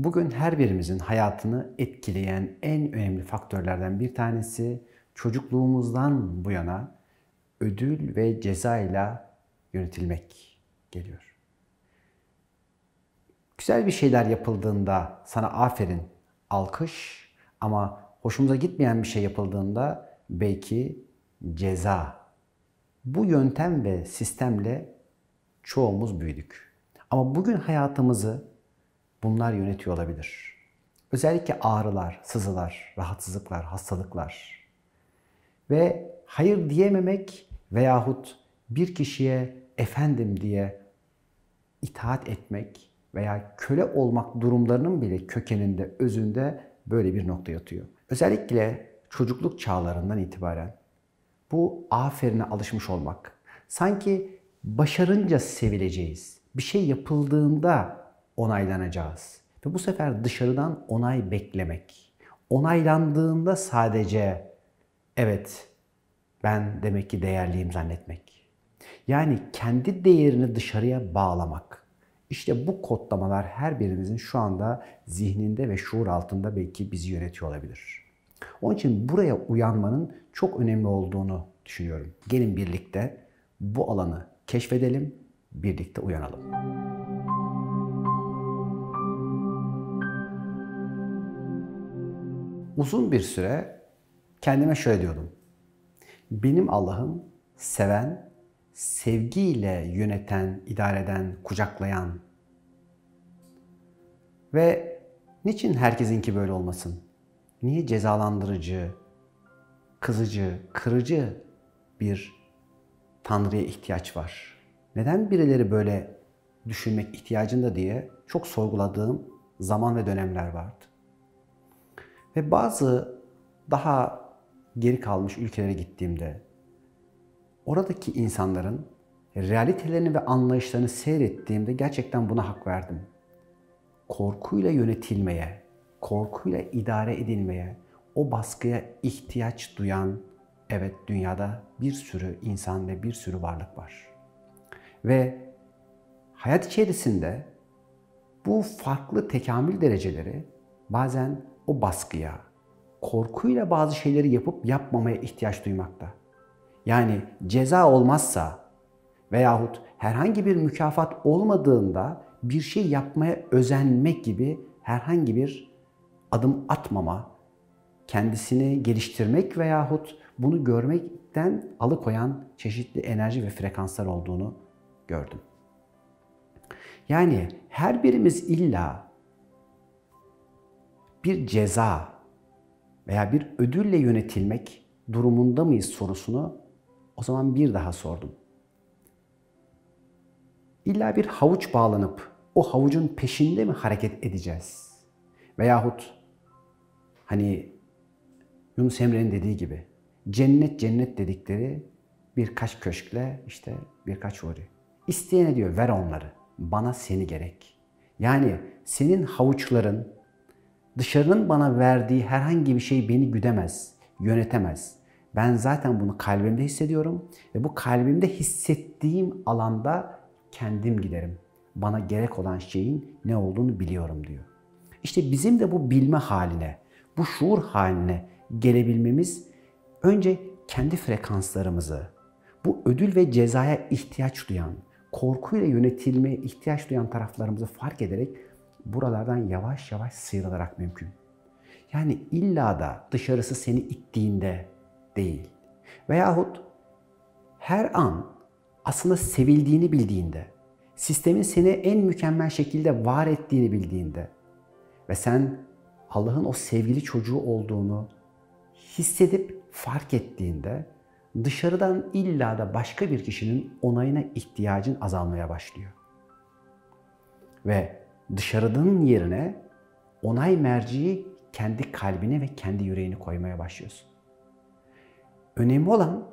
Bugün her birimizin hayatını etkileyen en önemli faktörlerden bir tanesi çocukluğumuzdan bu yana ödül ve ceza ile yönetilmek geliyor. Güzel bir şeyler yapıldığında sana aferin, alkış, ama hoşumuza gitmeyen bir şey yapıldığında belki ceza. Bu yöntem ve sistemle çoğumuz büyüdük. Ama bugün hayatımızı bunlar yönetiyor olabilir. Özellikle ağrılar, sızılar, rahatsızlıklar, hastalıklar ve hayır diyememek veyahut bir kişiye efendim diye itaat etmek veya köle olmak durumlarının bile kökeninde, özünde böyle bir nokta yatıyor. Özellikle çocukluk çağlarından itibaren bu aferine alışmış olmak, sanki başarınca sevileceğiz, bir şey yapıldığında onaylanacağız ve bu sefer dışarıdan onay beklemek, onaylandığında sadece evet ben demek ki değerliyim zannetmek. Yani kendi değerini dışarıya bağlamak. İşte bu kodlamalar her birimizin şu anda zihninde ve şuur altında belki bizi yönetiyor olabilir. Onun için buraya uyanmanın çok önemli olduğunu düşünüyorum. Gelin birlikte bu alanı keşfedelim, birlikte uyanalım. Uzun bir süre kendime şöyle diyordum. Benim Allah'ım seven, sevgiyle yöneten, idare eden, kucaklayan ve niçin herkesinki böyle olmasın? Niye cezalandırıcı, kızıcı, kırıcı bir Tanrı'ya ihtiyaç var? Neden birileri böyle düşünmek ihtiyacında diye çok sorguladığım zaman ve dönemler vardı. Ve bazı daha geri kalmış ülkelere gittiğimde oradaki insanların realitelerini ve anlayışlarını seyrettiğimde gerçekten buna hak verdim. Korkuyla yönetilmeye, korkuyla idare edilmeye, o baskıya ihtiyaç duyan, evet dünyada bir sürü insan ve bir sürü varlık var. Ve hayat içerisinde bu farklı tekamül dereceleri bazen o baskıya, korkuyla bazı şeyleri yapıp yapmamaya ihtiyaç duymakta. Yani ceza olmazsa veyahut herhangi bir mükafat olmadığında bir şey yapmaya özenmek gibi herhangi bir adım atmama, kendisini geliştirmek veyahut bunu görmekten alıkoyan çeşitli enerji ve frekanslar olduğunu gördüm. Yani her birimiz illa bir ceza veya bir ödülle yönetilmek durumunda mıyız sorusunu o zaman bir daha sordum. İlla bir havuç bağlanıp o havucun peşinde mi hareket edeceğiz? Veyahut hani Yunus Emre'nin dediği gibi cennet cennet dedikleri birkaç köşkle işte birkaç huri. İsteyene diyor ver onları, bana seni gerek. Yani senin havuçların, dışarının bana verdiği herhangi bir şey beni güdemez, yönetemez. Ben zaten bunu kalbimde hissediyorum ve bu kalbimde hissettiğim alanda kendim giderim. Bana gerek olan şeyin ne olduğunu biliyorum diyor. İşte bizim de bu bilme haline, bu şuur haline gelebilmemiz önce kendi frekanslarımızı, bu ödül ve cezaya ihtiyaç duyan, korkuyla yönetilmeye ihtiyaç duyan taraflarımızı fark ederek buralardan yavaş yavaş sıyrılarak mümkün. Yani illa da dışarısı seni ittiğinde değil veyahut her an aslında sevildiğini bildiğinde, sistemin seni en mükemmel şekilde var ettiğini bildiğinde ve sen Allah'ın o sevgili çocuğu olduğunu hissedip fark ettiğinde dışarıdan illa da başka bir kişinin onayına ihtiyacın azalmaya başlıyor. Ve dışarıdan yerine onay merciği kendi kalbine ve kendi yüreğine koymaya başlıyorsun. Önemli olan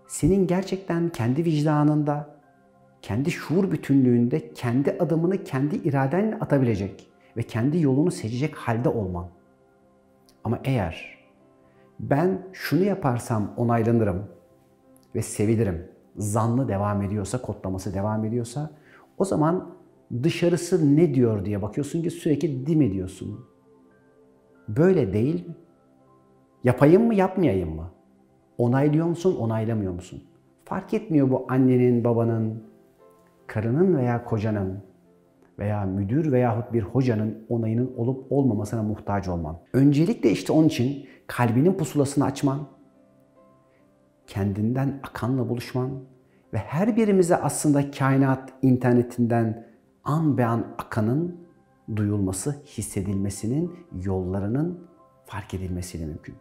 senin gerçekten kendi vicdanında, kendi şuur bütünlüğünde kendi adımını kendi iradenle atabilecek ve kendi yolunu seçecek halde olman. Ama eğer ben şunu yaparsam onaylanırım ve sevilirim, zannı devam ediyorsa, kodlaması devam ediyorsa o zaman dışarısı ne diyor diye bakıyorsun ki sürekli değil mi diyorsun. Böyle değil mi? Yapayım mı, yapmayayım mı? Onaylıyor musun, onaylamıyor musun? Fark etmiyor bu annenin, babanın, karının veya kocanın veya müdür veyahut bir hocanın onayının olup olmamasına muhtaç olman. Öncelikle işte onun için kalbinin pusulasını açman, kendinden akanla buluşman ve her birimize aslında kainat internetinden an be an akanın duyulması, hissedilmesinin yollarının fark edilmesiyle mümkün.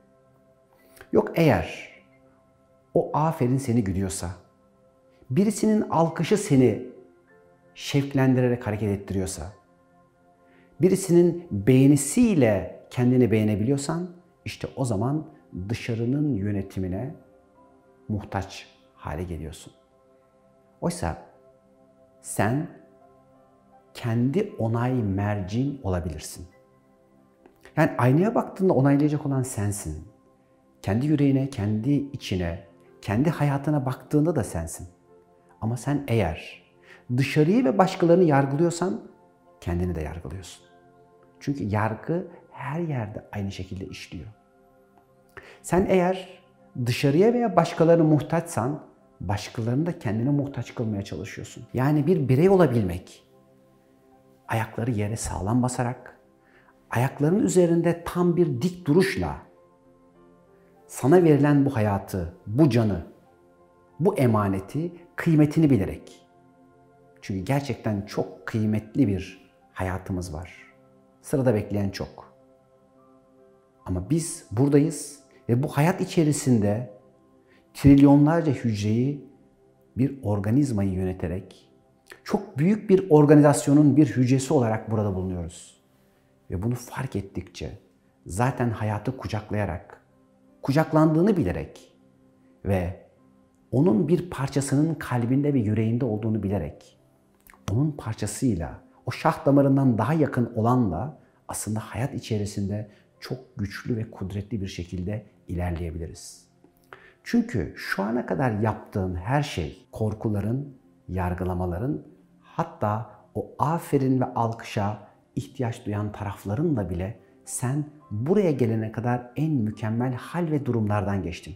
Yok eğer o aferin seni güdüyorsa, birisinin alkışı seni şevklendirerek hareket ettiriyorsa, birisinin beğenisiyle kendini beğenebiliyorsan, işte o zaman dışarının yönetimine muhtaç hale geliyorsun. Oysa sen kendi onay mercin olabilirsin. Yani aynaya baktığında onaylayacak olan sensin. Kendi yüreğine, kendi içine, kendi hayatına baktığında da sensin. Ama sen eğer dışarıyı ve başkalarını yargılıyorsan kendini de yargılıyorsun. Çünkü yargı her yerde aynı şekilde işliyor. Sen eğer dışarıya veya başkalarına muhtaçsan başkalarını da kendine muhtaç kılmaya çalışıyorsun. Yani bir birey olabilmek, ayakları yere sağlam basarak, ayaklarının üzerinde tam bir dik duruşla sana verilen bu hayatı, bu canı, bu emaneti, kıymetini bilerek. Çünkü gerçekten çok kıymetli bir hayatımız var. Sırada bekleyen çok. Ama biz buradayız ve bu hayat içerisinde trilyonlarca hücreyi bir organizmayı yöneterek çok büyük bir organizasyonun bir hücresi olarak burada bulunuyoruz. Ve bunu fark ettikçe zaten hayatı kucaklayarak, kucaklandığını bilerek ve onun bir parçasının kalbinde ve yüreğinde olduğunu bilerek onun parçasıyla, o şah damarından daha yakın olanla aslında hayat içerisinde çok güçlü ve kudretli bir şekilde ilerleyebiliriz. Çünkü şu ana kadar yaptığın her şey korkuların, yargılamaların, hatta o aferin ve alkışa ihtiyaç duyan taraflarınla bile sen buraya gelene kadar en mükemmel hal ve durumlardan geçtin.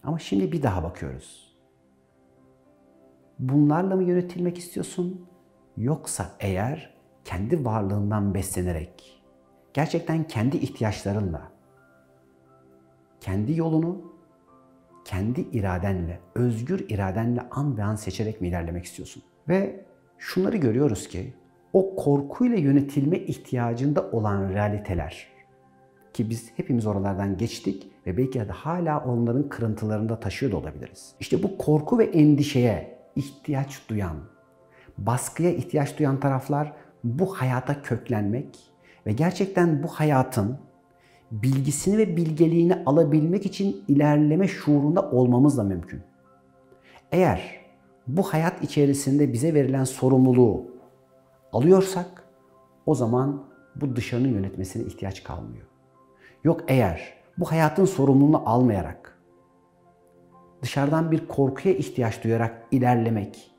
Ama şimdi bir daha bakıyoruz. Bunlarla mı yönetilmek istiyorsun? Yoksa eğer kendi varlığından beslenerek, gerçekten kendi ihtiyaçlarınla, kendi yolunu, kendi iradenle, özgür iradenle an be an seçerek mi ilerlemek istiyorsun? Ve şunları görüyoruz ki, o korkuyla yönetilme ihtiyacında olan realiteler, ki biz hepimiz oralardan geçtik ve belki de hala onların kırıntılarında taşıyor da olabiliriz. İşte bu korku ve endişeye ihtiyaç duyan, baskıya ihtiyaç duyan taraflar bu hayata köklenmek ve gerçekten bu hayatın bilgisini ve bilgeliğini alabilmek için ilerleme şuurunda olmamız da mümkün. Eğer bu hayat içerisinde bize verilen sorumluluğu alıyorsak o zaman bu dışarının yönetmesine ihtiyaç kalmıyor. Yok eğer bu hayatın sorumluluğunu almayarak, dışarıdan bir korkuya ihtiyaç duyarak ilerlemek,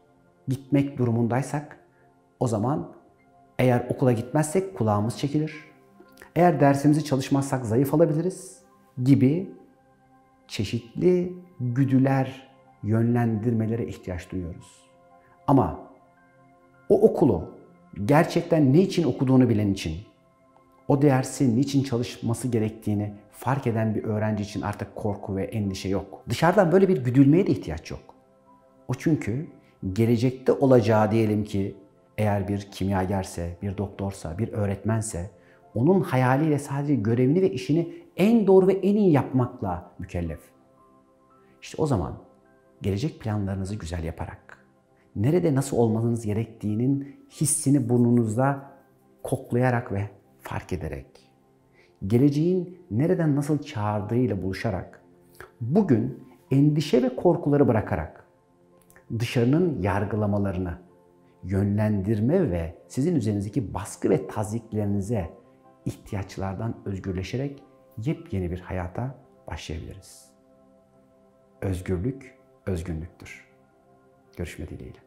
gitmek durumundaysak o zaman eğer okula gitmezsek kulağımız çekilir. Eğer dersimizi çalışmazsak zayıf alabiliriz gibi çeşitli güdüler, yönlendirmelere ihtiyaç duyuyoruz. Ama o okulu gerçekten ne için okuduğunu bilen için, o dersi niçin çalışması gerektiğini fark eden bir öğrenci için artık korku ve endişe yok. Dışarıdan böyle bir güdülmeye de ihtiyaç yok. O çünkü gelecekte olacağı diyelim ki eğer bir kimyagerse, bir doktorsa, bir öğretmense onun hayaliyle sadece görevini ve işini en doğru ve en iyi yapmakla mükellef. İşte o zaman gelecek planlarınızı güzel yaparak, nerede nasıl olmanız gerektiğinin hissini burnunuzda koklayarak ve fark ederek, geleceğin nereden nasıl çağırdığıyla buluşarak, bugün endişe ve korkuları bırakarak, dışarının yargılamalarını, yönlendirme ve sizin üzerinizdeki baskı ve tazyiklerinize ihtiyaçlardan özgürleşerek yepyeni bir hayata başlayabiliriz. Özgürlük, özgünlüktür. Görüşmek dileğiyle.